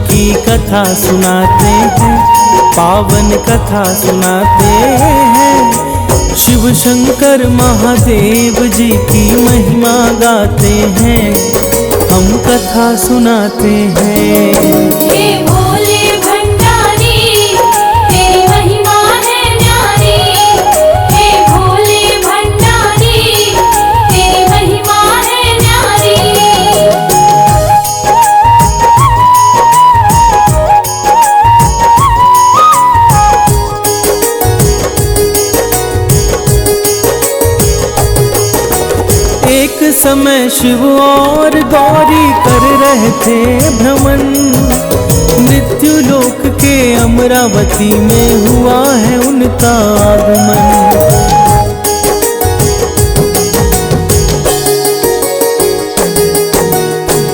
की कथा सुनाते हैं, पावन कथा सुनाते हैं। शिव शंकर महादेव जी की महिमा गाते हैं, हम कथा सुनाते हैं। हे भोले भंडारी तेरी महिमा है न्यारी, हे भोले भंडारी तेरी महिमा है न्यारी। एक समय शिव और गौरी कर रहे थे भ्रमण, मृत्यु लोक के अमरावती में हुआ है उनका आगमन।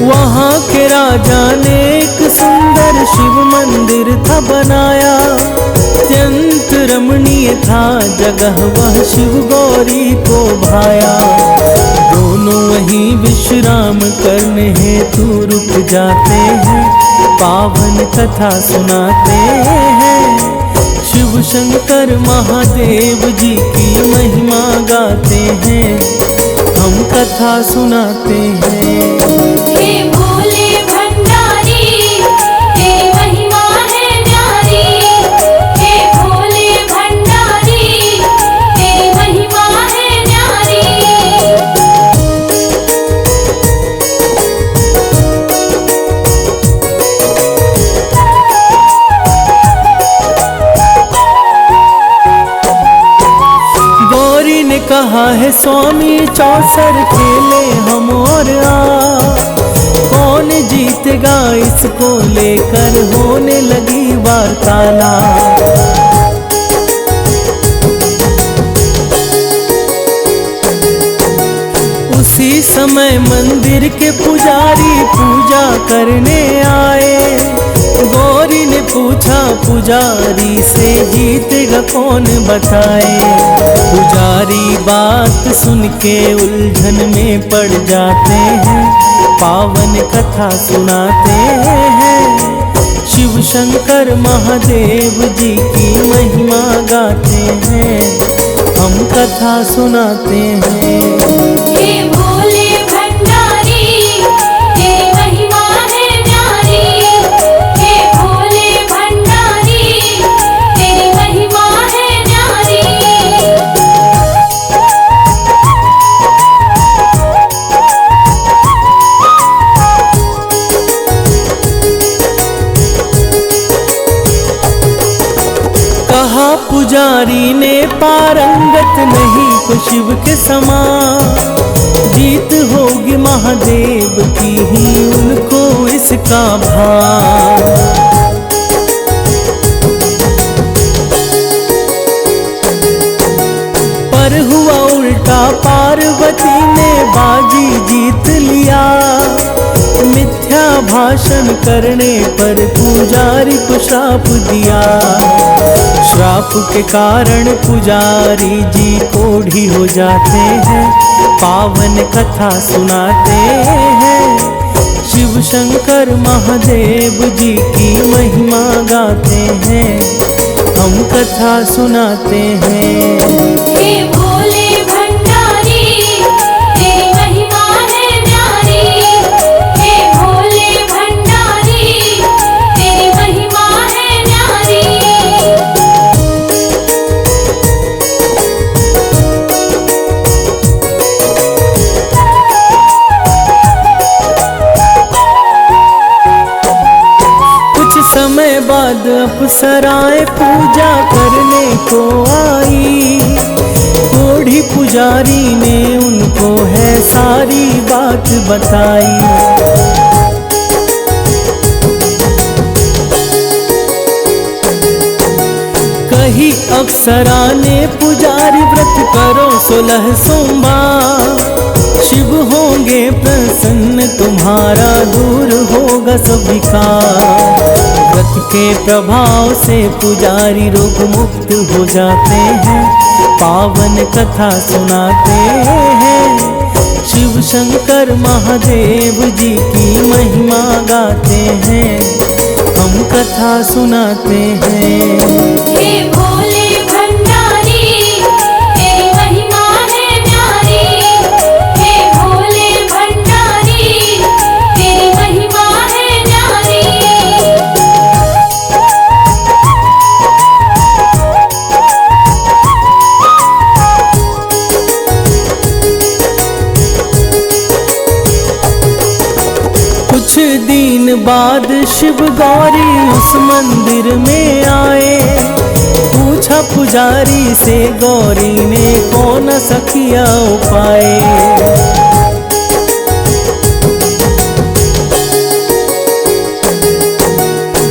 वहाँ के राजा ने एक सुंदर शिव मंदिर था बनाया, अत्यंत रमणीय था जगह वह शिव गौरी को भाया। दोनों वहीं विश्राम करने हेतु रुक जाते हैं, पावन कथा सुनाते हैं। शिव शंकर महादेव जी की महिमा गाते हैं, हम कथा सुनाते हैं। हे भोले भंडारी तेरी महिमा है न्यारी, हे भोले भंडारी तेरी महिमा है न्यारी। गौरी ने कहा है स्वामी चौसर खेले हम और कौन जीतेगा इसको लेकर होने लगी वार्तालाप। उसी समय मंदिर के पुजारी पूजा करने आए। गौरी ने पूछा पुजारी से जीतेगा कौन बताए। पुजारी बात सुन के उलझन में पड़ जाते हैं, पावन कथा सुनाते हैं। शिव शंकर महादेव जी की महिमा गाते हैं, हम कथा सुनाते हैं। हे भोले भंडारी तेरी महिमा है न्यारी, हे भोले भंडारी तेरी महिमा है न्यारी। कहा पुजारी ने पारंगत नहीं को शिव के समान, जीत होगी महादेव की ही उनको इसका भान। पर हुआ उल्टा, पार्वती ने बाजी जीत लिया। मिथ्या भाषण करने पर पुजारी को श्राप दिया। श्राप के कारण पुजारी जी कोढ़ी हो जाते हैं, पावन कथा सुनाते हैं। शिव शंकर महादेव जी की महिमा गाते हैं, हम कथा सुनाते हैं। हे भोले भंडारी तेरी महिमा है न्यारी, हे भोले भंडारी तेरी महिमा है न्यारी। कुछ समय बाद अप्सराएं पूजा करने को आई। कोढ़ी पुजारी ने उनको है सारी बात बताई। कही अप्सरा ने पुजारी व्रत करो 16 सोमवार, शिव होंगे प्रसन्न तुम्हारा दूर होगा सब विकार। व्रत के प्रभाव से पुजारी रोग मुक्त हो जाते हैं, पावन कथा सुनाते हैं। शिव शंकर महादेव जी की महिमा गाते हैं, कथा सुनाते हैं। हे भोले भंडारी तेरी महिमा है न्यारी। हे भोले भंडारी तेरी महिमा है न्यारी। कुछ दिन बाद शिव गौरी उस मंदिर में आए। पूछा पुजारी से गौरी ने कौन सा किया उपाय।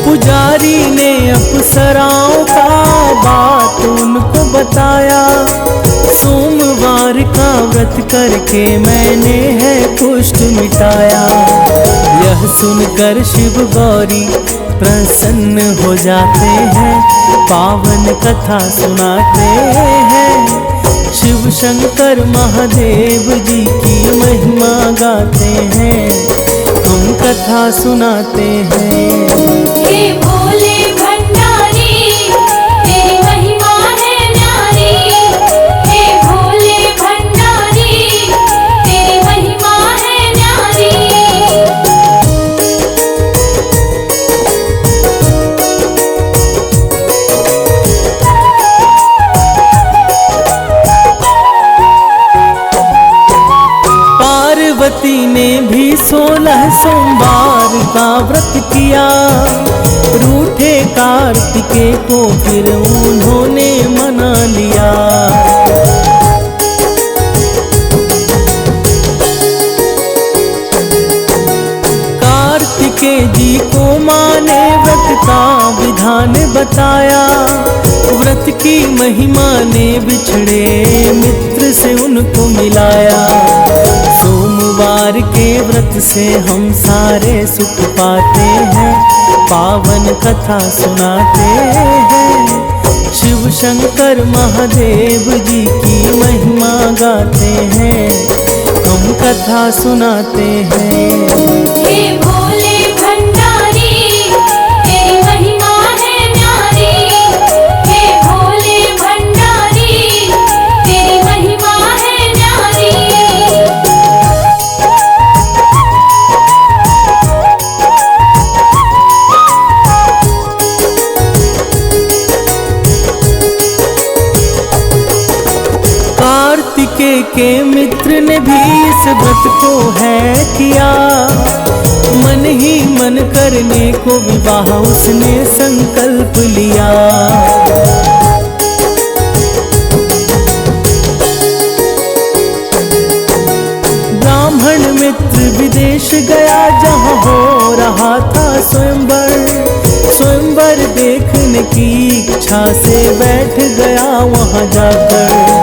पुजारी ने अप्सराओं का बात उनको बताया। सोमवार का व्रत करके मैंने है कुष्ठ मिटाया। यह सुनकर शिव गौरी प्रसन्न हो जाते हैं। पावन कथा सुनाते हैं। शिव शंकर महादेव जी की महिमा गाते हैं। हम कथा सुनाते हैं। हे भोले भंडारी तेरी महिमा है न्यारी। हे भोले भंडारी तेरी महिमा है न्यारी। पार्वती ने भी 16 सोमवार का व्रत किया। रूठे कार्तिकेय को फिर उन्होंने मना लिया। कार्तिकेय जी को माँ ने व्रत का विधान बताया। व्रत की महिमा ने बिछड़े मित्र से उनको मिलाया। सोमवार के व्रत से हम सारे सुख पाते हैं। पावन कथा सुनाते हैं। शिव शंकर महादेव जी की महिमा गाते हैं। हम कथा सुनाते हैं। हे भोले भंडारी तेरी महिमा है न्यारी। हे भोले भंडारी तेरी महिमा है न्यारी। कार्तिकेय के मित्र ने भी इस व्रत को है किया। मन ही मन करने को विवाह उसने संकल्प लिया। ब्राह्मण मित्र विदेश गया जहाँ हो रहा था स्वयंवर। स्वयंवर देखने की इच्छा से बैठ गया वहाँ जाकर।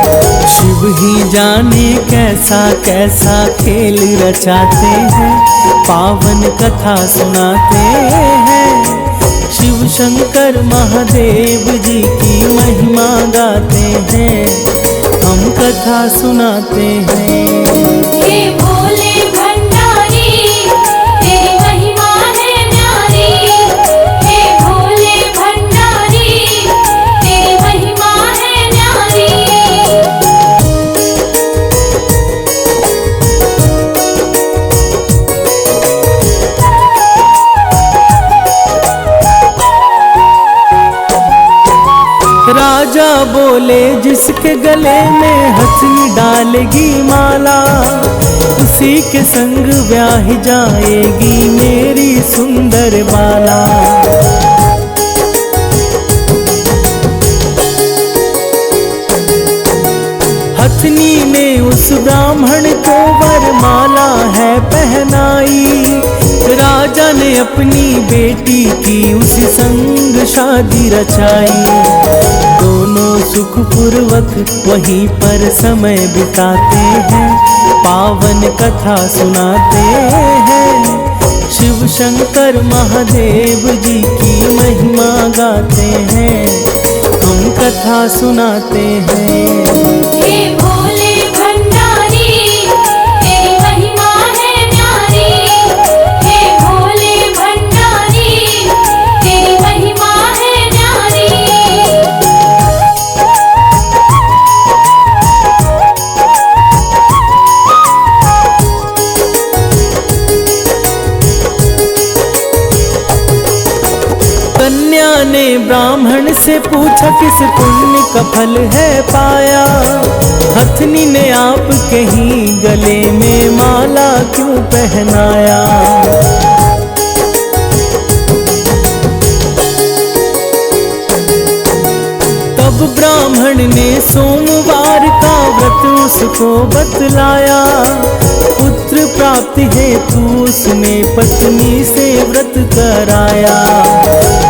शिव ही जाने कैसा कैसा खेल रचाते हैं। पावन कथा सुनाते हैं। शिव शंकर महादेव जी की महिमा गाते हैं। हम कथा सुनाते हैं। हे भोले भंडारी तेरी महिमा है न्यारी। हे भोले भंडारी तेरी महिमा है न्यारी। राजा बोले जिसके गले में हथनी डालेगी माला, उसी के संग ब्याह जाएगी मेरी सुंदर बाला। हथनी ने उस ब्राह्मण को वरमाला है पहनाई। राजा ने अपनी बेटी की उसी संग शादी रचाई। दोनों सुखपूर्वक वहीं पर समय बिताते हैं। पावन कथा सुनाते हैं। शिव शंकर महादेव जी की महिमा गाते हैं। हम कथा सुनाते हैं। हे भोले भंडारी तेरी महिमा है न्यारी। हे भोले भंडारी तेरी महिमा ने ब्राह्मण से पूछा किस पुण्य का फल है पाया। हथनी ने आप कहीं गले में माला क्यों पहनाया। तब ब्राह्मण ने सोमवार का व्रत उसको बतलाया। पुत्र प्राप्ति हेतु उसने पत्नी से व्रत कराया।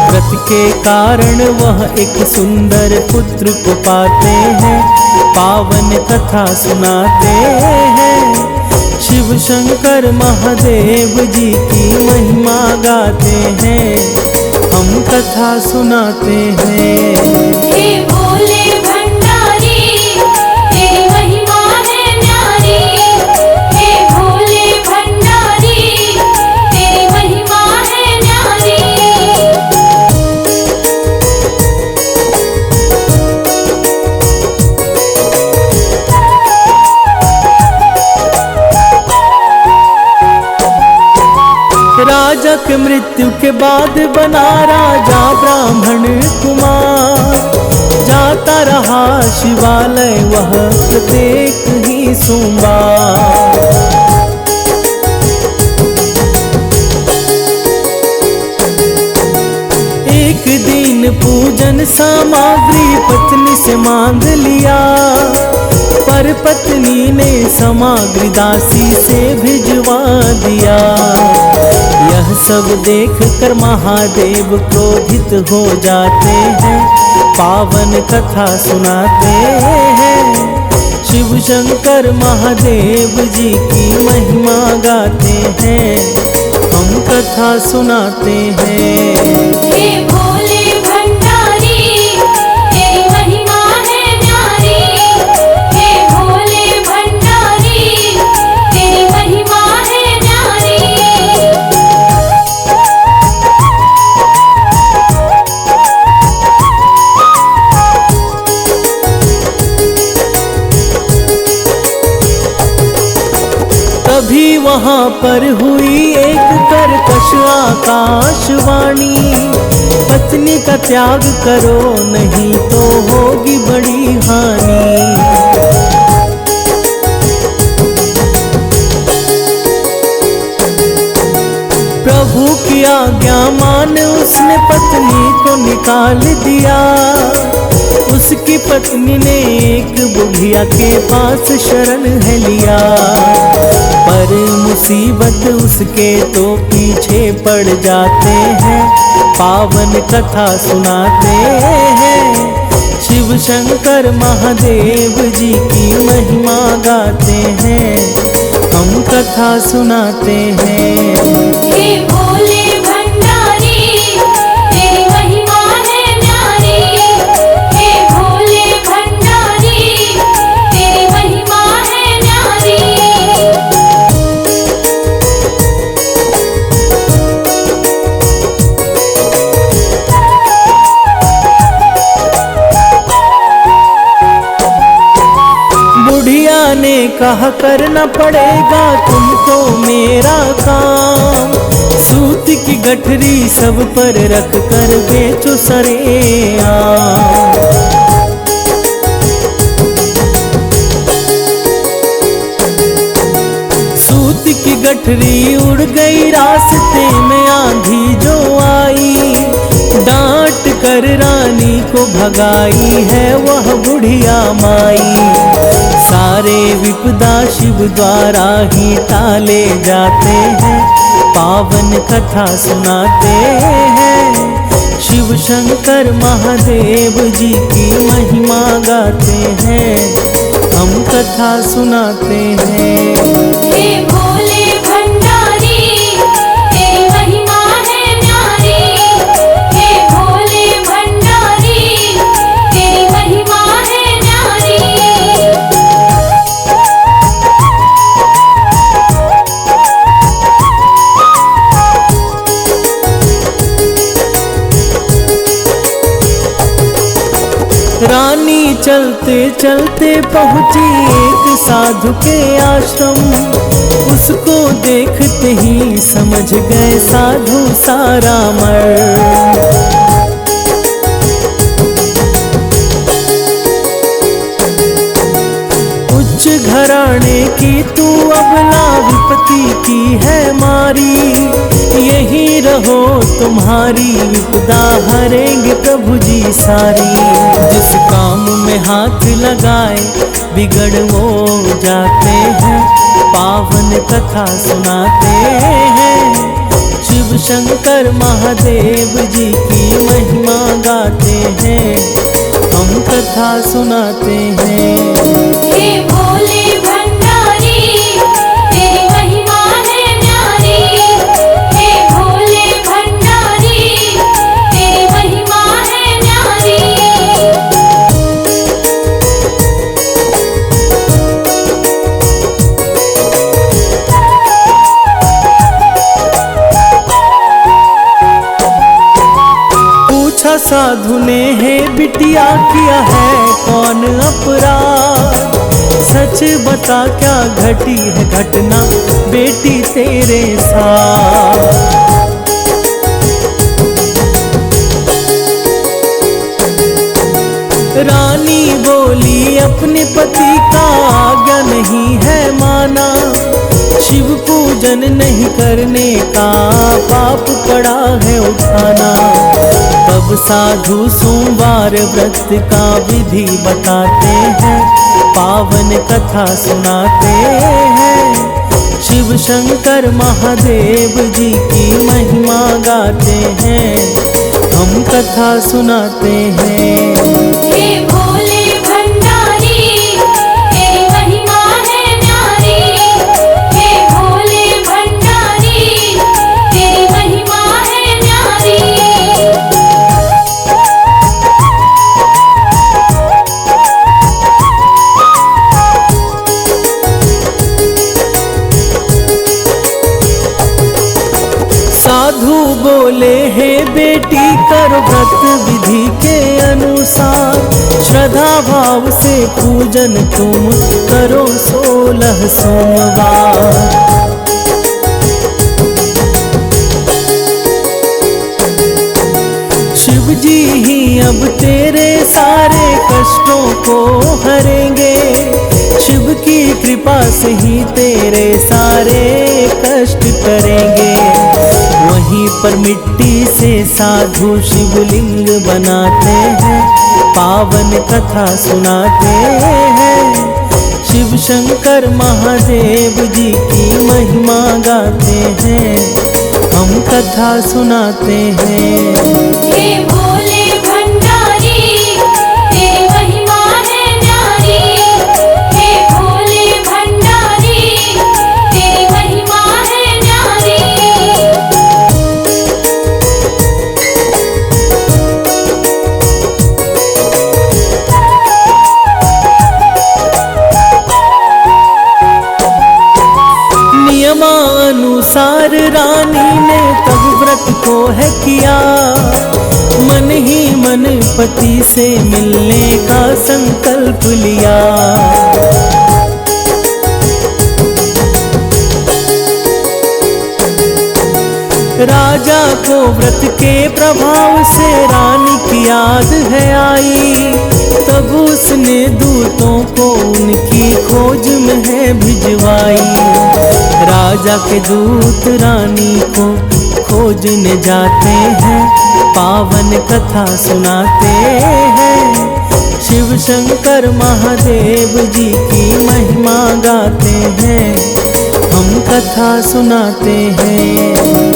व्रत के कारण वह एक सुंदर पुत्र को पाते हैं, पावन कथा सुनाते हैं। शिव शंकर महादेव जी की महिमा गाते हैं, हम कथा सुनाते हैं। हे भोले भंडारी तेरी महिमा है न्यारी। हे भोले भंडारी तेरी महिमा है न्यारी। राजा के मृत्यु के बाद बना राजा ब्राह्मण कुमार। जाता रहा शिवालय वह प्रत्येक ही सोमवार। एक दिन पूजन सामग्री पत्नी से मांग लिया, पर पत्नी ने सामग्री दासी से भिजवा दिया। यह सब देख कर महादेव क्रोधित हो जाते हैं, पावन कथा सुनाते हैं। शिव शंकर महादेव जी की महिमा गाते हैं, हम कथा सुनाते हैं। हे भोले भंडारी तेरी महिमा है न्यारी। हे भोले भंडारी तेरी महिमा है न्यारी। तभी वहां पर हुई एक कर्कश आकाशवाणी। पत्नी का त्याग करो नहीं तो होगी बड़ी हानि। प्रभु की आज्ञा मान उसने पत्नी को निकाल दिया। उसकी पत्नी ने एक बुढ़िया के पास शरण है लिया, पर मुसीबत उसके तो पीछे पड़ जाते हैं, पावन कथा सुनाते हैं। शिव शंकर महादेव जी की महिमा गाते हैं, हम कथा सुनाते हैं। हे भोले भंडारी तेरी महिमा है न्यारी। हे भोले भंडारी तेरी महिमा है न्यारी। बुढ़िया ने कहा करना पड़ेगा तुमको मेरा काम। सूत की गठरी सब पर रख कर बेचो सरेआम। सूत की गठरी उड़ गई रास्ते में आंधी जो आई। डांट कर रानी को भगाई है वह बुढ़िया माई। सारे विपदा शिव द्वारा ही टाले जाते हैं, पावन कथा सुनाते हैं। शिव शंकर महादेव जी की महिमा गाते हैं, हम कथा सुनाते हैं। हे भोले भंडारी तेरी महिमा है न्यारी। हे भोले भंडारी तेरी महिमा है न्यारी। रानी चलते चलते पहुंची एक साधु के आश्रम। उसको देखते ही समझ गए साधु सारा मर। विपत्ति की है मारी, यही रहो तुम्हारी विपदा हरेंगे प्रभु जी सारी। जिस काम में हाथ लगाए बिगड़ वो जाते हैं, पावन कथा सुनाते हैं। शिव शंकर महादेव जी की महिमा गाते हैं, हम कथा सुनाते हैं। हे भोले भंडारी तेरी महिमा है न्यारी। हे भोले भंडारी तेरी महिमा है न्यारी। पूछा साधु ने, हे बिटिया किया है कौन अपराध, सच बता क्या घटी है घटना बेटी तेरे साथ। रानी बोली अपने पति का आज्ञा नहीं है माना, शिव पूजन नहीं करने का पाप पड़ा है उठाना। तब साधु सोमवार व्रत का विधि बताते हैं, पावन कथा सुनाते हैं। शिव शंकर महादेव जी की महिमा गाते हैं, हम कथा सुनाते हैं। हे भोले भंडारी तेरी महिमा है न्यारी। हे भोले भंडारी तेरी महिमा है न्यारी। साधु बोले, हे बेटी करो व्रत विधि के अनुसार, श्रद्धा भाव से पूजन तुम करो 16 सोमवार। शिव जी ही अब तेरे सारे कष्टों को हरेंगे, शिव की कृपा से ही तेरे सारे कष्ट करेंगे। वहीं पर मिट्टी से साधु शिवलिंग बनाते हैं, पावन कथा सुनाते हैं। शिव शंकर महादेव जी की महिमा गाते हैं, हम कथा सुनाते हैं। हे भोले भंडारी तेरी महिमा है न्यारी। हे भोले भंडारी तेरी महिमा है न्यारी। नियमानुसार रानी ने तब व्रत को है किया, मन ही मन पति से मिलने का संकल्प लिया। राजा को व्रत के प्रभाव से रानी की याद है आई, तब उसने दूतों को उनकी खोज में है भिजवाई। राजा के दूत रानी को खोजने जाते हैं, पावन कथा सुनाते हैं। शिव शंकर महादेव जी की महिमा गाते हैं, हम कथा सुनाते हैं।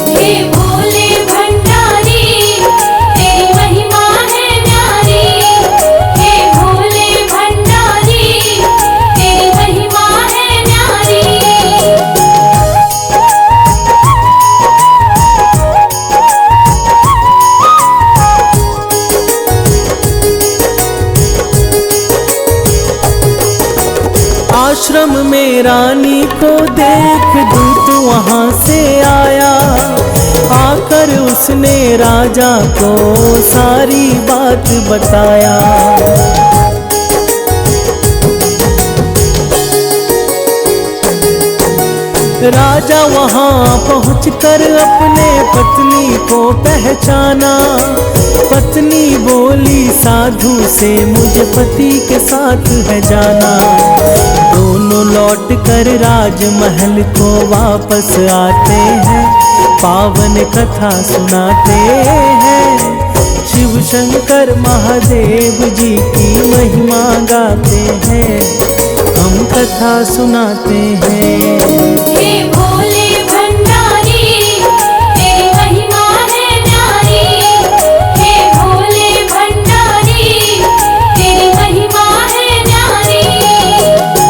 हे भोले भंडारी तेरी महिमा है न्यारी। हे भोले भंडारी तेरी महिमा है न्यारी। आश्रम में रानी को देख दूत वहां से आया, आकर उसने राजा को सारी बात बताया। राजा वहां पहुंचकर अपने पत्नी को पहचाना। पत्नी बोली साधु से मुझे पति के साथ है जाना। दोनों लौट कर राजमहल को वापस आते हैं, पावन कथा सुनाते हैं। शिव शंकर महादेव जी की महिमा गाते हैं, हम कथा सुनाते हैं।